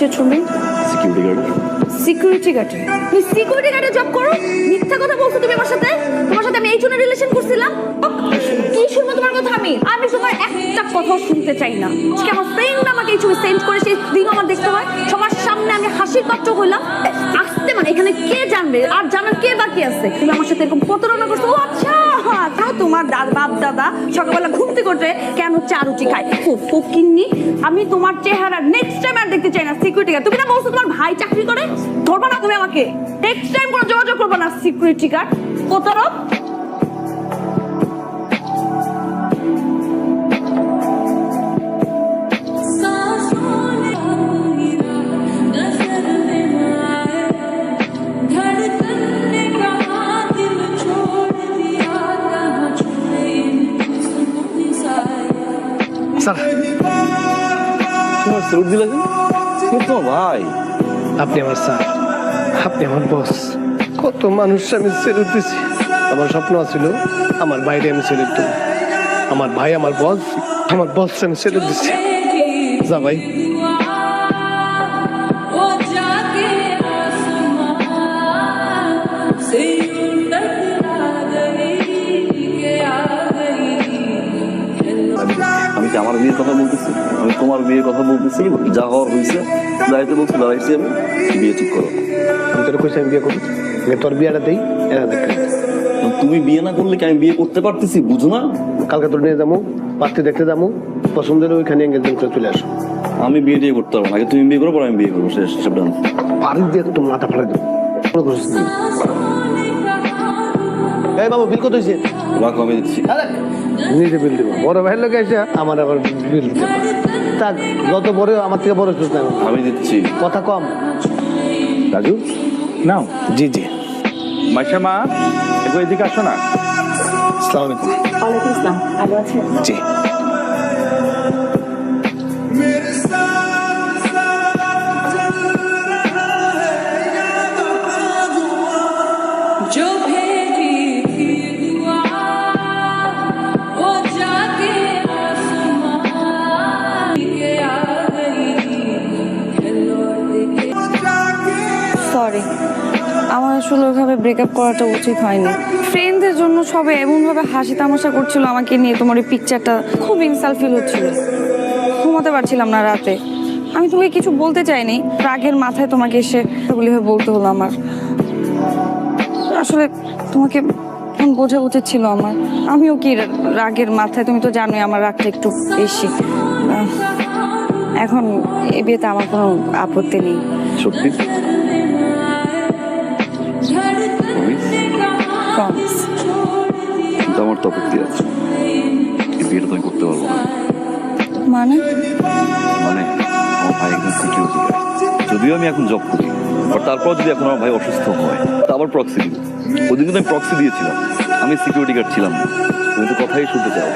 কিসের তুমি? Security guard. Security গার্ডে? তুমি সিকিউরিটি গার্ডে জব করো? মিথ্যা কথা বলছো তুমি আমার সাথে। তোমার সাথে আমি এই জন্য রিলেশন করছিলাম। কি শুনবো তোমার কথা আমি? আমি তোমার একটা কথা শুনতে চাই না। আজকে আমার ফ্রেন্ড আমাকে এই ছবি সেন্ড করে, সেই দিন আমার দেখতে হয় সবার সামনে আমি হাসির পাত্র হইলাম। আসতে মানে এখানে কে জানবে? আর জানার কে বাকি আছে? তুমি আমার সাথে এরকম প্রতারণা করছো। ও আচ্ছা, তাও তোমার বাপ দাদা সকালবেলা ঘুরতে করতে কেন চা রুটি খায়? ফকিন্নি, আমি তোমার চেহারা নেক্সট টাইম আর দেখতে চাই না। সিকিউরিটি গার্ড, তুমি না বলছো তোমার ভাই চাকরি করে? ধরবা না তুমি আমাকে? নেক্সট টাইম কোনো যোগাযোগ করবো না। সিকিউরিটি গার্ড, প্রতারক। স্যার তোমার স্যালুট দিলে কেন? তো ভাই আপনি আমার স্যার, আপনি আমার বস। কত মানুষ আমি স্যালুট দিছি। আমার স্বপ্ন ছিল আমার বাইরে আমি স্যালুট দেব। আমার ভাই আমার বস, আমার বস আমি স্যালুট দিচ্ছি। যা ভাই। আমি কি আমার বিয়ের কথা বলতেছি? আমি তোমার বিয়ের কথা বলতেছি। যা হওয়ার হয়েছে, দাঁড়াইতে বলছি দাঁড়াইছি। আমি বিয়ে ঠিক করো। আমি তোর কইছি আমি বিয়ে করবো, তোর বিয়েটা দেই। এরা দেখ, তুমি বিয়ে না করলে কি আমি বিয়ে করতে পারতেছি? বুঝো না? কালকে তোর নিয়ে যাবো, পাত্রী দেখতে যাবো, পছন্দের ওইখানে এঙ্গেজমেন্ট করে চলে আসো। আমি বিয়ে টিয়ে করতে পারবো না। আগে তুমি বিয়ে করো, পর আমি বিয়ে করবো। শেষ, সব ডান। পারি দিয়ে তো মাথা ফাড়াই দেবো। এই বাবু বিল কত হয়েছে? রাখো, আমি দিচ্ছি। নিজে বিল দেবো। বড় ভাইয়ের লোক এসে আমার আবার বিল দিতে থাক। যত বড় আমার থেকে বড় সুস্থ আমি দিচ্ছি। কথা কম। রাজু নাও। জি জি। মাইশা মা, একটু এদিকে আসো না। আসসালামু আলাইকুম। ওয়ালাইকুম আসসালাম। ভালো আছেন? জি। সরি, আমার আসলে ওইভাবে ব্রেকআপ করাটা উচিত হয়নি। ফ্রেন্ডদের জন্য সবাই এমনভাবে হাসি তামাশা করছিল আমাকে নিয়ে, তোমার এই পিকচারটা খুব ইনসাল্ট ফিল হচ্ছিল। ঘুমাতে পারছিলাম না রাতে। আমি তোমাকে কিছু বলতে চাইনি, রাগের মাথায় তোমাকে এসে এগুলি বলতে হলো আমার। আসলে তোমাকে বোঝা উচিত ছিল আমার। আমিও কি রাগের মাথায়, তুমি তো জানোই আমার রাগটা একটু বেশি। এখন এ বিয়েতে আমার কোনো আপত্তি নেই। সত্যি? প্রমিস। কিন্তু আমার তো আপত্তি আছে। এই বিয়েটা তো আমি করতে পারবো না। মানে? মানে আমার ভাই একজন সিকিউরিটি গার্ড। যদিও আমি এখন জব করি, আর তারপর যদি এখন আমার ভাই অসুস্থ হয়, তা আবার প্রক্সি দিব। ওদিন কিন্তু আমি প্রক্সি দিয়েছিলাম, আমি সিকিউরিটি গার্ড ছিলাম না। তুমি তো কথাই শুনতে চাও।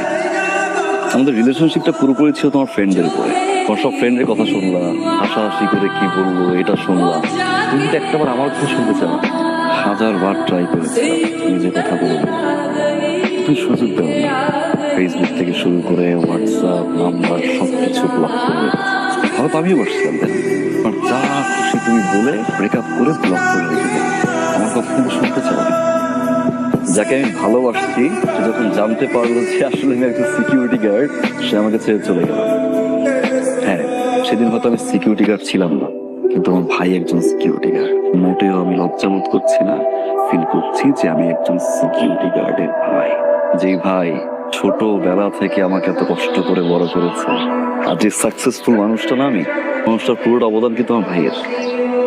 আমাদের রিলেশনশিপটা পুরোপুরি ছিল তোমার ফ্রেন্ডের উপরে। তোমার সব ফ্রেন্ডের কথা শুনলাম, হাসাহাসি করে কি বলবো এটা শুনলাম। তুমি কিন্তু একটাবার আমার কথা শুনতে চাও। 1000বার ট্রাই করেছি নিজে কথা বলবো, তুমি সুযোগ দাও না। ফেসবুক থেকে শুরু করে হোয়াটসঅ্যাপ নাম্বার সবকিছু ব্লক করে রেখেছি। হয়তো আমিও বসছিলাম দেখ, আর যা খুশি তুমি বলে ব্রেকআপ করে ব্লক করে রেখেছি। আমার কথা কিন্তু শুনতে চাও না। যাকে আমি ভালোবাসছি সে যখন জানতে পারলো যে আসলে আমি একটা সিকিউরিটি গার্ড, সে আমাকে ছেড়ে চলে গেল। হ্যাঁ, সেদিন হয়তো আমি সিকিউরিটি গার্ড ছিলাম না, কিন্তু আমার ভাই একজন সিকিউরিটি গার্ড। মোটেও আমি লজ্জাবোধ করছি না, ফিল করছি যে আমি একজন সিকিউরিটি গার্ডের ভাই। যে ভাই ছোটবেলা থেকে আমাকে এত কষ্ট করে বড় করেছে। আর যে সাকসেসফুল মানুষটা না আমি, মানুষটার পুরোটা অবদান কিন্তু আমার ভাইয়ের।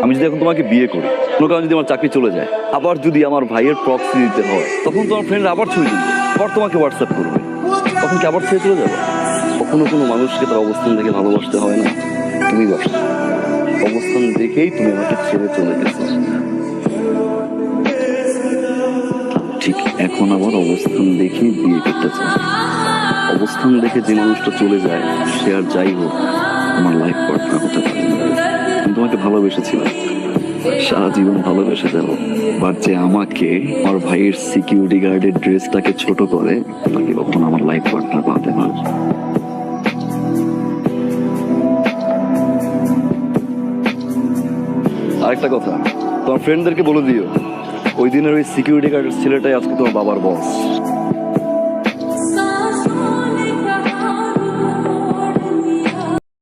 আমি যদি এখন তোমাকে বিয়ে করি, কোনো কারণে যদি আমার চাকরি চলে যায়, আবার যদি আমার ভাইয়ের প্রক্সি দিতে হয়, তখন তোমার ফ্রেন্ড আবার ছবি দিবে, আবার তোমাকে হোয়াটসঅ্যাপ করবে, তখন কি আবার ছেড়ে চলে যাবে? কখনো কোনো মানুষকে তার অবস্থান দেখে ভালোবাসতে হয় না। তুমি বাসো, অবস্থান দেখেই তুমি আমাকে ছেড়ে চলে গেছো। ঠিক এখন আবার অবস্থান দেখেই বিয়ে করতে চাই। অবস্থান দেখে যে মানুষটা চলে যায়, সে আর যাই হোক আমার লাইফ পার্টনার হতে পারে না। আমি তোমাকে ভালোবেসেছিলাম, সারা জীবন ভালোবেসে যাব। বাট যে আমাকে আমার ভাইয়ের সিকিউরিটি গার্ডের ড্রেসটাকে ছোট করে, তাকে কখনো আমার লাইফ পার্টনার বানাতে পারে। আরেকটা কথা, তোমার ফ্রেন্ডদেরকে বলে দিও ওই দিনের ওই সিকিউরিটি গার্ডের ছেলেটাই আজকে তোমার বাবার বস।